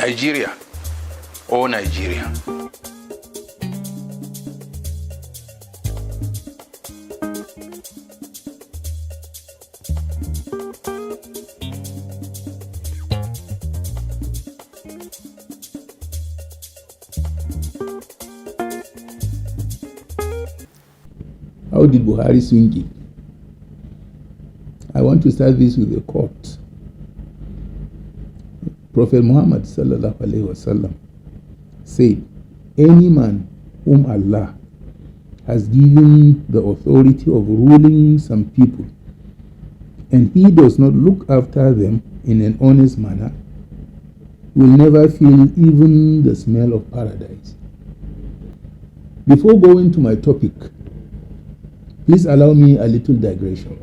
Nigeria or Nigeria. How did Buhari swing it? I want to start this with a quote. Prophet Muhammad sallallahu alaihi wasallam said, "Any man whom Allah has given the authority of ruling some people, and he does not look after them in an honest manner, will never feel even the smell of paradise." Before going to my topic, please allow me a little digression.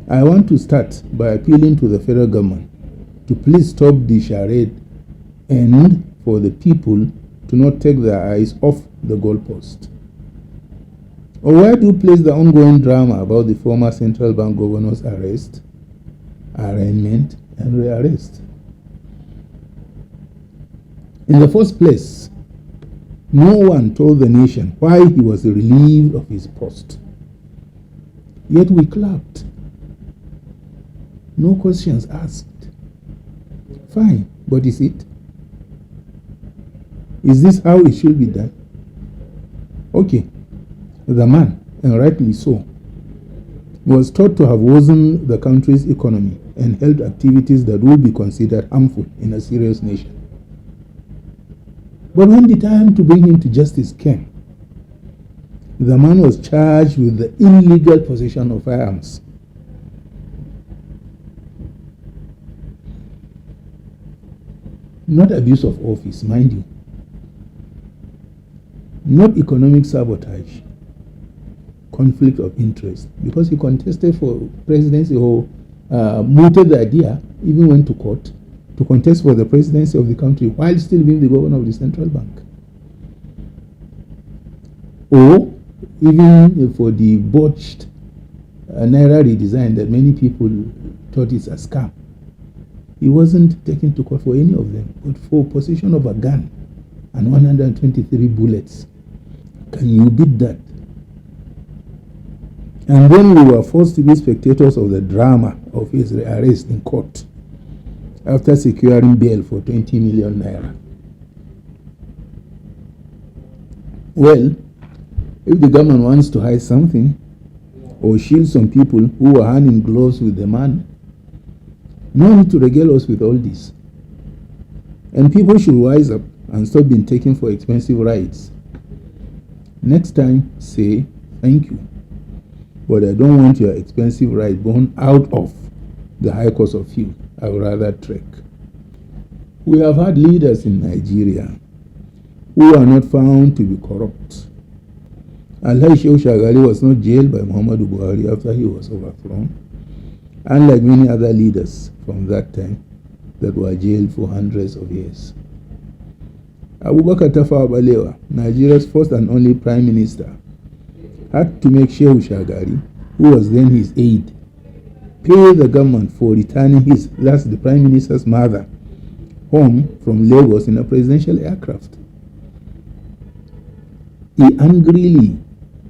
I want to start by appealing to the federal government to please stop the charade and for the people to not take their eyes off the goalpost. Or where do you place the ongoing drama about the former central bank governor's arrest, arraignment, and rearrest? In the first place, no one told the nation why he was relieved of his post. Yet we clapped. No questions asked. Fine, but is it? Is this how it should be done? Okay, the man, and rightly so, was thought to have worsened the country's economy and held activities that would be considered harmful in a serious nation. But when the time to bring him to justice came, the man was charged with the illegal possession of firearms. Not abuse of office, mind you. Not economic sabotage, conflict of interest, because he contested for presidency or mooted the idea, even went to court to contest for the presidency of the country while still being the governor of the central bank. Or even for the botched Naira redesign that many people thought is a scam. He wasn't taken to court for any of them, but for possession of a gun and 123 bullets. Can you beat that? And then we were forced to be spectators of the drama of his arrest in court after securing bail for 20 million naira. Well, if the government wants to hide something or shield some people who were hand in gloves with the man, no need to regale us with all this. And people should wise up and stop being taken for expensive rides. Next time, say thank you. But I don't want your expensive ride borne out of the high cost of fuel. I would rather trek. We have had leaders in Nigeria who are not found to be corrupt. Alhaji Shehu Shagari was not jailed by Muhammadu Buhari after he was overthrown, unlike many other leaders from that time that were jailed for hundreds of years. Abubakar Tafawa Balewa, Nigeria's first and only prime minister, had to make Shehu Shagari, who was then his aide, pay the government for returning that's the prime minister's mother, home from Lagos in a presidential aircraft. He angrily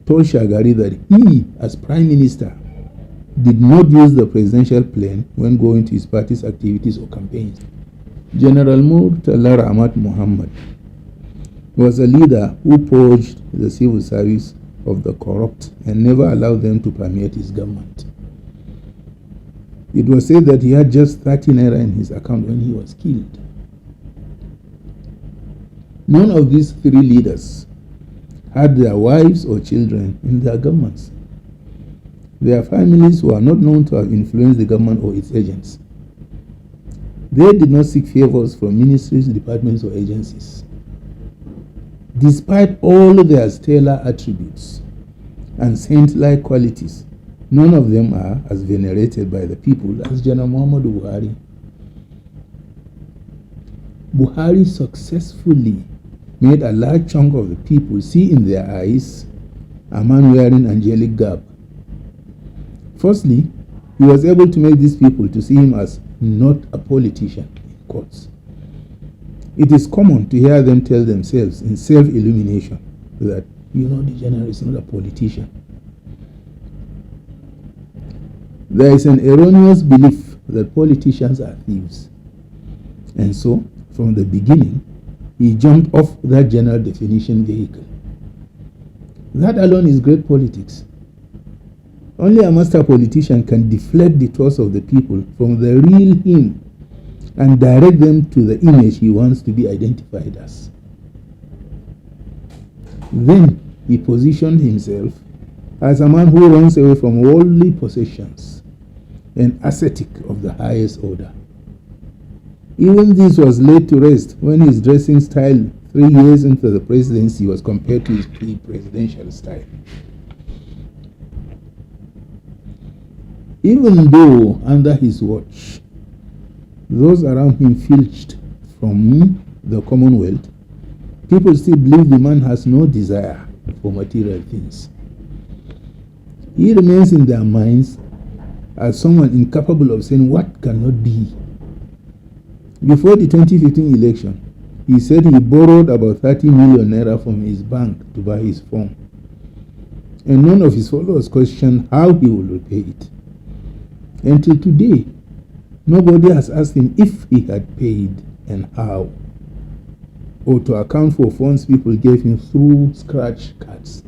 told Shagari that he, as prime minister, did not use the presidential plane when going to his party's activities or campaigns. General Murtala Ramat Muhammad was a leader who purged the civil service of the corrupt and never allowed them to permeate his government. It was said that he had just 30 naira in his account when he was killed. None of these three leaders had their wives or children in their governments. Their families were not known to have influenced the government or its agents. They did not seek favors from ministries, departments, or agencies. Despite all their stellar attributes and saint-like qualities, none of them are as venerated by the people as General Muhammadu Buhari. Buhari successfully made a large chunk of the people see in their eyes a man wearing angelic garb. Firstly, he was able to make these people to see him as not a politician, courts. It is common to hear them tell themselves in self-illumination that, the general is not a politician. There is an erroneous belief that politicians are thieves. And so, from the beginning, he jumped off that general definition vehicle. That alone is great politics. Only a master politician can deflect the thoughts of the people from the real him and direct them to the image he wants to be identified as. Then he positioned himself as a man who runs away from worldly possessions, an ascetic of the highest order. Even this was laid to rest when his dressing style 3 years into the presidency was compared to his pre-presidential style. Even though under his watch, those around him filched from the Commonwealth, people still believe the man has no desire for material things. He remains in their minds as someone incapable of saying what cannot be. Before the 2015 election, he said he borrowed about 30 million naira from his bank to buy his phone. And none of his followers questioned how he would repay it. Until today, nobody has asked him if he had paid and how, or to account for funds people gave him through scratch cards.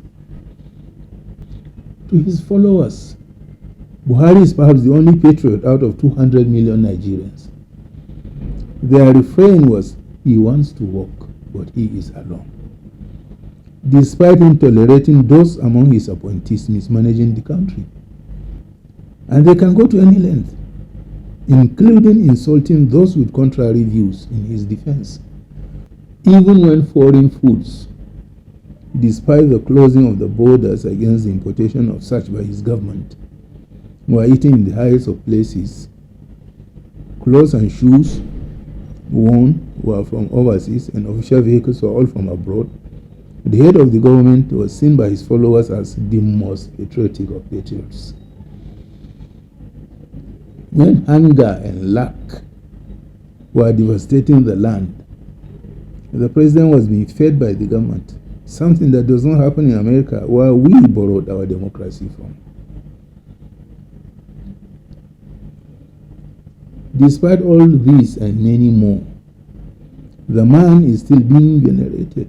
To his followers, Buhari is perhaps the only patriot out of 200 million Nigerians. Their refrain was, he wants to walk, but he is alone. Despite him tolerating those among his appointees mismanaging the country. And they can go to any length, including insulting those with contrary views in his defense. Even when foreign foods, despite the closing of the borders against the importation of such by his government, were eaten in the highest of places, clothes and shoes worn were from overseas and official vehicles were all from abroad, the head of the government was seen by his followers as the most patriotic of patriots. When hunger and lack were devastating the land, the president was being fed by the government, something that does not happen in America, where we borrowed our democracy from. Despite all this and many more, the man is still being venerated.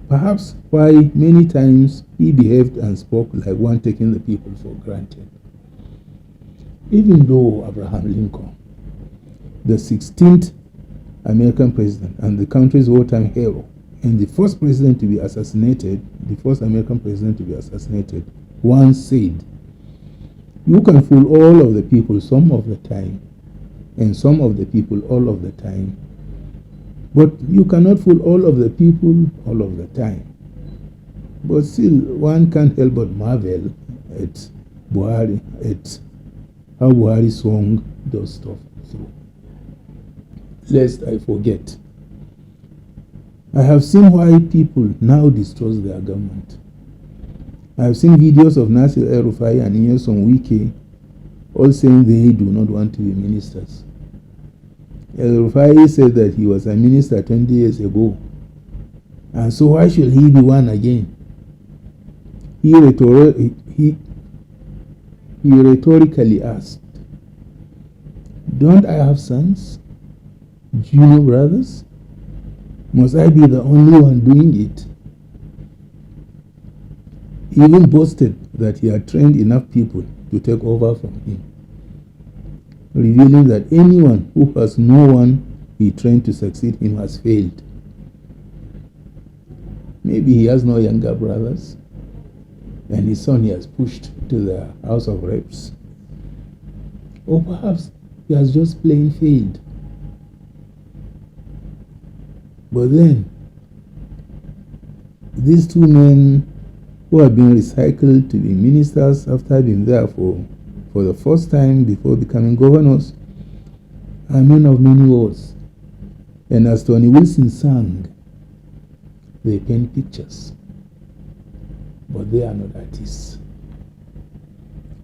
Perhaps why many times he behaved and spoke like one taking the people for granted. Even though Abraham Lincoln, the 16th American president and the country's wartime hero, and the first president to be assassinated, the first American president to be assassinated, once said, "You can fool all of the people some of the time, and some of the people all of the time, but you cannot fool all of the people all of the time." But still, one can't help but marvel at Buhari, at how Buhari swung those stuff through. Lest I forget, I have seen why people now distrust their government. I have seen videos of Nasir El-Rufai and Nyesom Wike all saying they do not want to be ministers. El-Rufai said that he was a minister 20 years ago, and so why should he be one again? He rhetorically asked, "Don't I have sons, junior brothers? Must I be the only one doing it?" He even boasted that he had trained enough people to take over from him, revealing that anyone who has no one he trained to succeed him has failed. Maybe he has no younger brothers, and his son he has pushed to the House of Reps. Or perhaps he has just plain failed. But then, these two men who have been recycled to be ministers after being there for the first time before becoming governors are men of many words. And as Tony Wilson sang, they paint pictures, but they are not artists.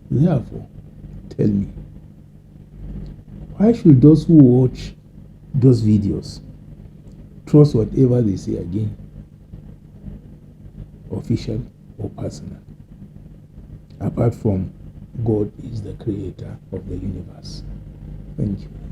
Therefore, tell me, why should those who watch those videos. Trust whatever they say again, official or personal. Apart from God is the creator of the universe. Thank you.